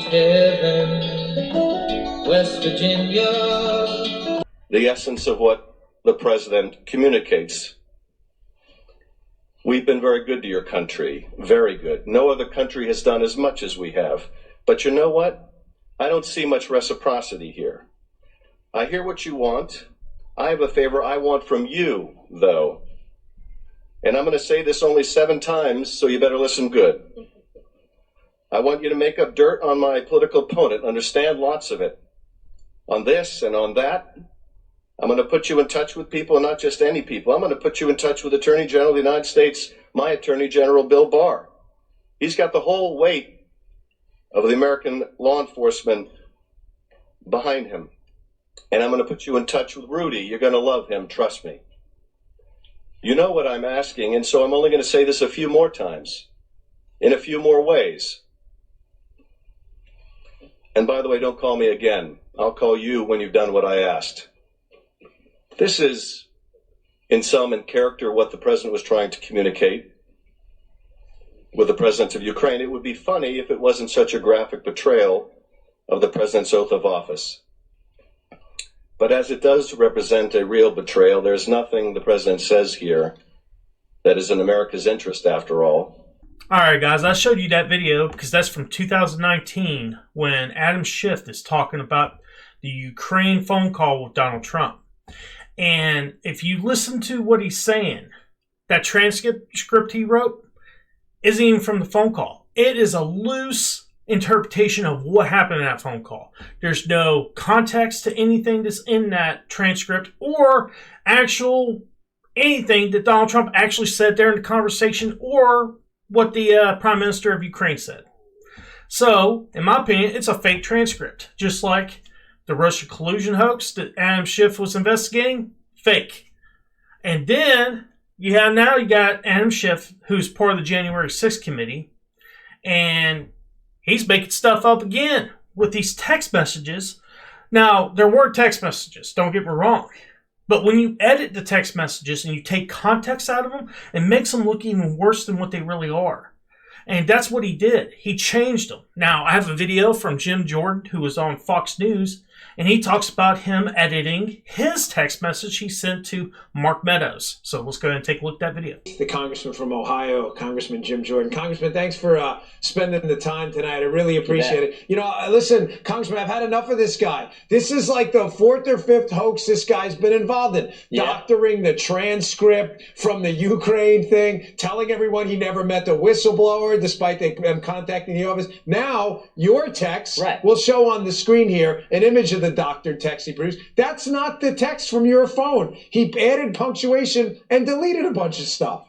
heaven, West Virginia. The essence of what the president communicates. We've been very good to your country, very good. No other country has done as much as we have. But you know what? I don't see much reciprocity here. I hear what you want. I have a favor I want from you, though. And I'm going to say this only 7 times, so you better listen good. I want you to make up dirt on my political opponent, understand lots of it. On this and on that. I'm going to put you in touch with people, and not just any people. I'm going to put you in touch with Attorney General of the United States, my Attorney General, Bill Barr. He's got the whole weight of the American law enforcement behind him. And I'm going to put you in touch with Rudy. You're going to love him, trust me. You know what I'm asking, and so I'm only going to say this a few more times, in a few more ways. And by the way, don't call me again. I'll call you when you've done what I asked. This is, in sum and character, what the president was trying to communicate with the president of Ukraine. It would be funny if it wasn't such a graphic portrayal of the president's oath of office. But as it does represent a real betrayal, there's nothing the president says here that is in America's interest, after all. All right, guys, I showed you that video because that's from 2019 when Adam Schiff is talking about the Ukraine phone call with Donald Trump. And if you listen to what he's saying, that transcript he wrote isn't even from the phone call. It is a loose interpretation of what happened in that phone call. There's no context to anything that's in that transcript or actual anything that Donald Trump actually said there in the conversation or what the Prime Minister of Ukraine said. So, in my opinion, it's a fake transcript. Just like the Russia collusion hoax that Adam Schiff was investigating, fake. And then you got Adam Schiff, who's part of the January 6th committee, and he's making stuff up again with these text messages. Now, there were text messages, don't get me wrong. But when you edit the text messages and you take context out of them, it makes them look even worse than what they really are. And that's what he did. He changed them. Now, I have a video from Jim Jordan, who was on Fox News, and he talks about him editing his text message he sent to Mark Meadows. So let's go ahead and take a look at that video. The congressman from Ohio, Congressman Jim Jordan. Congressman, thanks for spending the time tonight. I really appreciate it. You know, listen, Congressman, I've had enough of this guy. This is like the 4th or 5th hoax this guy's been involved in. Yeah. Doctoring the transcript from the Ukraine thing, telling everyone he never met the whistleblower despite them contacting the office. Now, your text will show on the screen here an image of the doctored text he produced. That's not the text from your phone. He added punctuation and deleted a bunch of stuff.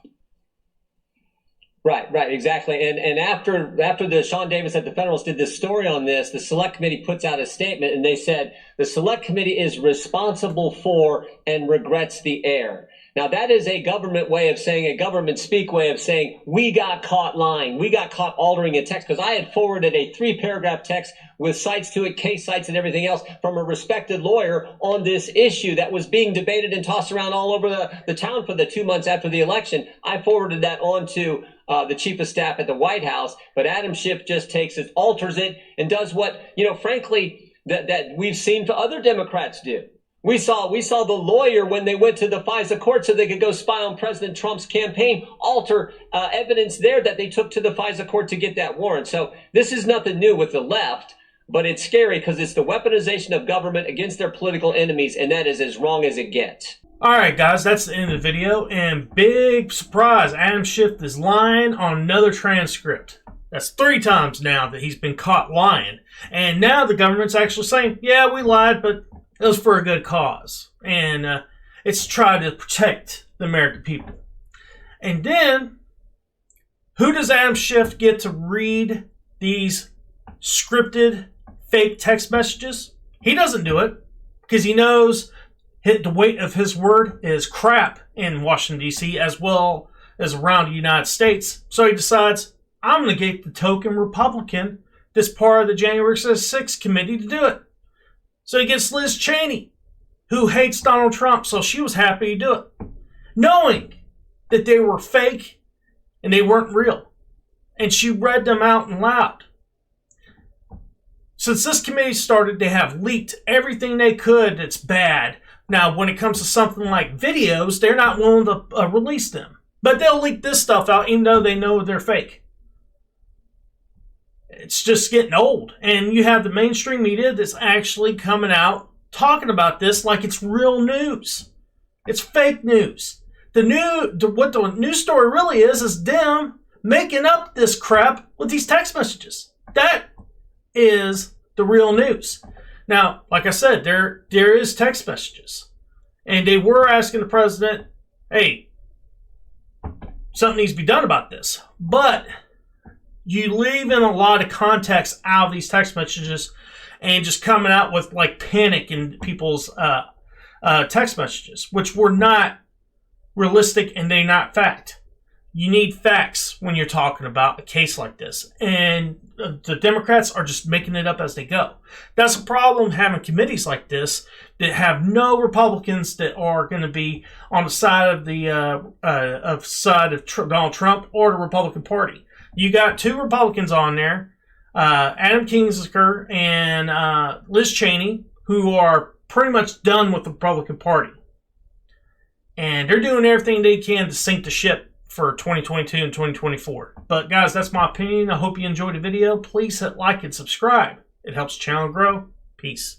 Right, exactly. And after the Sean Davis at the Federalist did this story on this, the Select Committee puts out a statement and they said the Select Committee is responsible for and regrets the error. Now, that is a government way of saying, a government speak way of saying, we got caught lying. We got caught altering a text because I had forwarded a 3-paragraph text with cites to it, case cites and everything else from a respected lawyer on this issue that was being debated and tossed around all over the town for the 2 months after the election. I forwarded that on to the chief of staff at the White House, but Adam Schiff just takes it, alters it, and does what, frankly, that we've seen to other Democrats do. We saw the lawyer when they went to the FISA court so they could go spy on President Trump's campaign, alter evidence there that they took to the FISA court to get that warrant. So this is nothing new with the left, but it's scary because it's the weaponization of government against their political enemies, and that is as wrong as it gets. All right, guys, that's the end of the video. And big surprise, Adam Schiff is lying on another transcript. That's 3 times now that he's been caught lying. And now the government's actually saying, yeah, we lied, but it was for a good cause. And it's to try to protect the American people. And then, who does Adam Schiff get to read these scripted fake text messages? He doesn't do it because he knows the weight of his word is crap in Washington, D.C., as well as around the United States. So he decides, I'm going to get the token Republican that's part of the January 6th committee to do it. So he gets Liz Cheney, who hates Donald Trump, so she was happy to do it, knowing that they were fake and they weren't real. And she read them out loud. since this committee started, they have leaked everything they could that's bad. Now, when it comes to something like videos, they're not willing to release them. But they'll leak this stuff out even though they know they're fake. It's just getting old. And you have the mainstream media that's actually coming out talking about this like it's real news. It's fake news. What the news story really is them making up this crap with these text messages. That is the real news. Now, like I said, there is text messages. And they were asking the president, hey, something needs to be done about this. But you leave in a lot of context out of these text messages and just coming out with like panic in people's text messages, which were not realistic and they're not fact. You need facts when you're talking about a case like this. And the Democrats are just making it up as they go. That's a problem having committees like this that have no Republicans that are going to be on the side of Donald Trump or the Republican Party. You got two Republicans on there, Adam Kinzinger and Liz Cheney, who are pretty much done with the Republican Party. And they're doing everything they can to sink the ship for 2022 and 2024. But guys, that's my opinion. I hope you enjoyed the video. Please hit like and subscribe. It helps the channel grow. Peace.